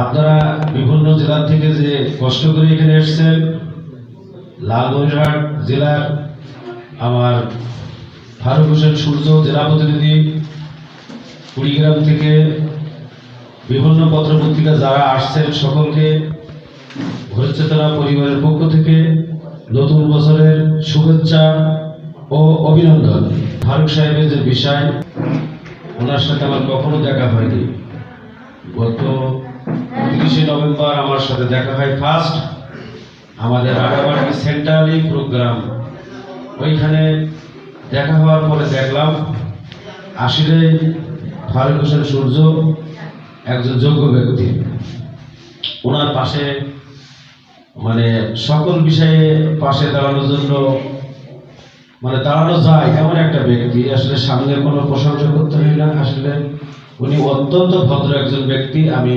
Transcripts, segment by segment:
আপনারা বিভিন্ন জেলা থেকে যে কষ্ট করে এখানে এসেছেন, লালমনিরহাট জেলার আমার ফারুক হোসেন সূর্য জেলা প্রতিনিধি, কুড়িগ্রাম থেকে বিভিন্ন পত্রপত্রিকা যারা আসছেন সকলকে ভোরচেতনা পরিবারের পক্ষ থেকে নতুন বছরের শুভেচ্ছা ও অভিনন্দন। ফারুক সাহেবের যে বিষয়, ওনার সাথে আমার কখনো দেখা হয়নি। গত 29শে নভেম্বর আমার সাথে দেখা হয় ফার্স্ট, আমাদের রাগাবাড়ি সেন্ট্রালি প্রোগ্রাম, ওইখানে দেখা হওয়ার পরে দেখলাম আসলে ফারুক হোসেন সূর্য একজন যোগ্য ব্যক্তি। ওনার পাশে মানে সকল বিষয়ে পাশে দাঁড়ানোর জন্য দাঁড়ানো যায় এমন একটা ব্যক্তি। আসলে সামনে কোনো প্রশংসা করতে হয় না, আসলে উনি অত্যন্ত ভদ্র একজন ব্যক্তি। আমি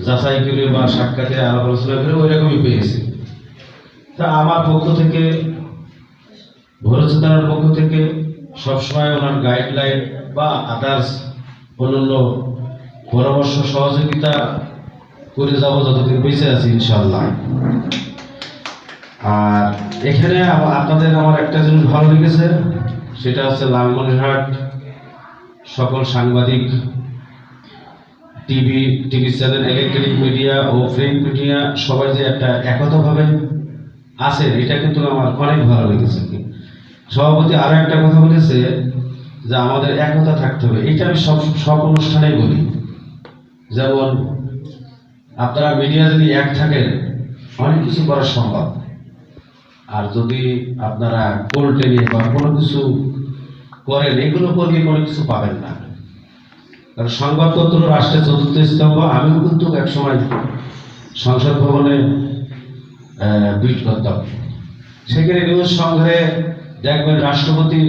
যাচাই করে বা সাক্ষাতে আলাপ আলোচনা করে ওই রকমই পেয়েছি। তা আমার পক্ষ থেকে, ভোরচেতনার পক্ষ থেকে সবসময় ওনার গাইডলাইন বা আদার্স অন্যান্য পরামর্শ সহযোগিতা করে যাবো যতদিন বেঁচে আছি ইনশাআল্লাহ। আর এখানে আপনাদের আমার একটা জিনিস ভালো লেগেছে, সেটা হচ্ছে লালমনিরহাট সকল সাংবাদিক, টিভি চ্যানেল, ইলেকট্রনিক মিডিয়া ও প্রিন্ট মিডিয়া সবাই যে একটা একতাভাবে আছে, এটা কিন্তু আমার অনেক ভালো লেগেছে। সভাপতি আরো একটা কথা বলেছে যে আমাদের একতা থাকতে হবে। এটা আমি সব অনুষ্ঠানেই বলি। যেমন আপনারা মিডিয়া যদি এক থাকেন অনেক কিছু করা সম্ভব, আর যদি আপনারা কোর্টে নিয়ে বা কোনো কিছু করেন, এগুলো করলে কোনো কিছু পাবেন না। কারণ সংবাদপত্র রাষ্ট্রের চতুর্থ স্তম্ভ। আমিও কিন্তু একসময় সংসদ ভবনে বিট করতাম, সেখানে নিউজ সংগ্রহে দেখবেন রাষ্ট্রপতি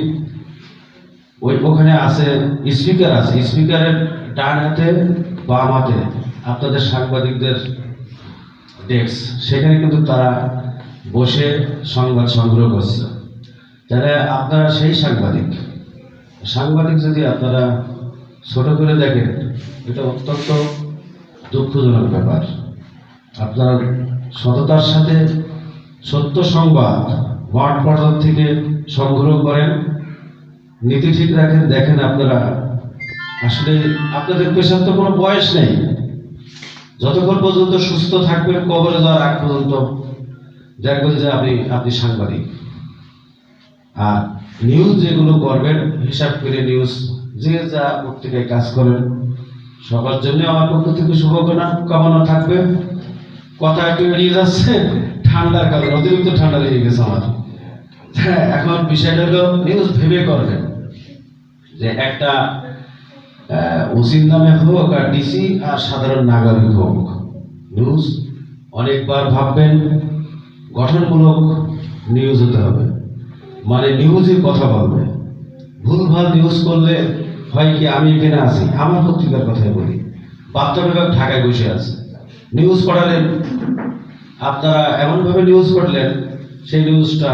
ওখানে আছে, স্পিকার আছে, স্পিকারের ডান হাতে বাম হাতে আপনাদের সাংবাদিকদের ডেস্ক, সেখানে কিন্তু তারা বসে সংবাদ সংগ্রহ করছে। তাহলে আপনারা সেই সাংবাদিক যদি আপনারা ছোট করে দেখেন, এটা অত্যন্ত দুঃখজনক ব্যাপার। আপনারা সততার সাথে সত্য সংবাদ মাঠ পর্যায় থেকে সংগ্রহ করেন, নীতি ঠিক রাখেন। দেখেন আপনারা আসলে আপনাদের পেশার তো কোনো বয়স নেই, যতক্ষণ পর্যন্ত সুস্থ থাকবেন কবরে যাওয়ার আগ পর্যন্ত দেখবেন যে আপনি সাংবাদিক। আর নিউজ যেগুলো করবেন হিসাব করে নিউজ, যে যা পত্রিকায় কাজ করেন, সবার জন্য আমার পক্ষ থেকে শুভকামনা থাকবে। কথা একটু এড়িয়ে যাচ্ছে ঠান্ডার কারণে, অতিরিক্ত ঠান্ডা লেগে গেছে আমার। হ্যাঁ, এখন বিষয়টা হলো নিউজ ভেবে করবেন, যে একটা ওসির নামে হোক আর ডিসি আর সাধারণ নাগরিক হোক, নিউজ অনেকবার ভাববেন। গঠনমূলক নিউজ হতে হবে, মানে নিউজের কথা বলবে। ভুলভাল নিউজ করলে হয় কি, আমি এখানে আছি, আমার পত্রিকার কথাই বলি, বার্তা বিভাগ ঢাকায় বসে আছে, নিউজ পড়ালেন আপনারা, এমনভাবে নিউজ পড়লেন সেই নিউজটা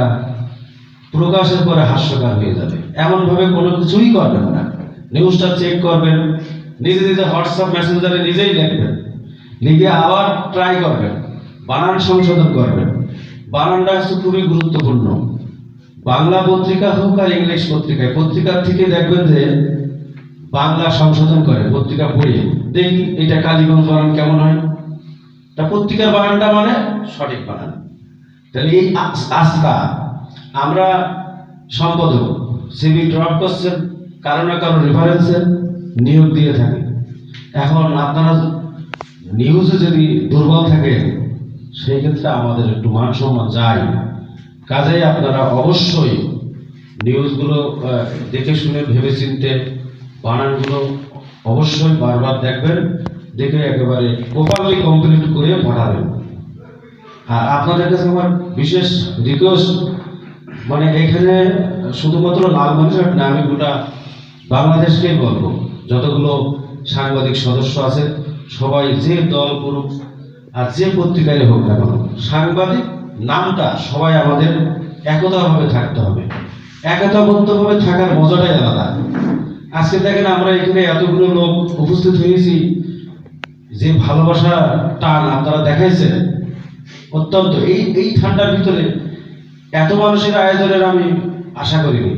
প্রকাশের পরে হাস্যকর হয়ে যাবে। এমনভাবে কোনো কিছুই করবেন না, নিউজটা চেক করবেন, নিজে হোয়াটসঅ্যাপ মেসেঞ্জারে নিজেই লিখবেন, লিখে আবার ট্রাই করবেন, বানান সংশোধন করবেন। বানানটা হচ্ছে খুবই গুরুত্বপূর্ণ। বাংলা পত্রিকা হোক আর ইংলিশ পত্রিকার থেকে দেখবেন যে বাংলা সংশোধন করে পত্রিকা পড়ে দেখি এটা কালীগঞ্জ বানান কেমন হয়, তা পত্রিকার বানানটা মানে সঠিক বানান। তাহলে এই আস্থা, আমরা সম্পাদক সিভি ড্রপ করছেন কারো না কারো রেফারেন্সে নিয়োগ দিয়ে থাকে। এখন আপনারা নিউজে যদি দুর্বল থাকে, সেই ক্ষেত্রে আমাদের একটু মান সম্মান যায়। কাজেই আপনারা অবশ্যই নিউজগুলো দেখে শুনে ভেবে চিনতে বানানগুলো অবশ্যই বারবার দেখবেন, দেখে একেবারে প্রপারলি কমপ্লিট করে পাঠাবেন। আর আপনাদের কাছে আমার বিশেষ রিকোয়েস্ট, এখানে শুধুমাত্র লালমনিরহাট না, আমি গোটা বাংলাদেশকেই বলবো, যতগুলো সাংবাদিক সদস্য আছে সবাই যে দল করুক আর যে পত্রিকায় হোক না কেন, সাংবাদিক নামটা সবাই আমাদের একতাভাবে থাকতে হবে। একতাবদ্ধভাবে থাকার মজাটাই আলাদা। আজকে দেখেন আমরা এখানে এতগুলো লোক উপস্থিত হয়েছি, যে ভালোবাসা টান আপনারা দেখাইছেন, অত্যন্ত এই এই ঠান্ডার ভিতরে এত মানুষের আয়োজনের আমি আশা করিনি।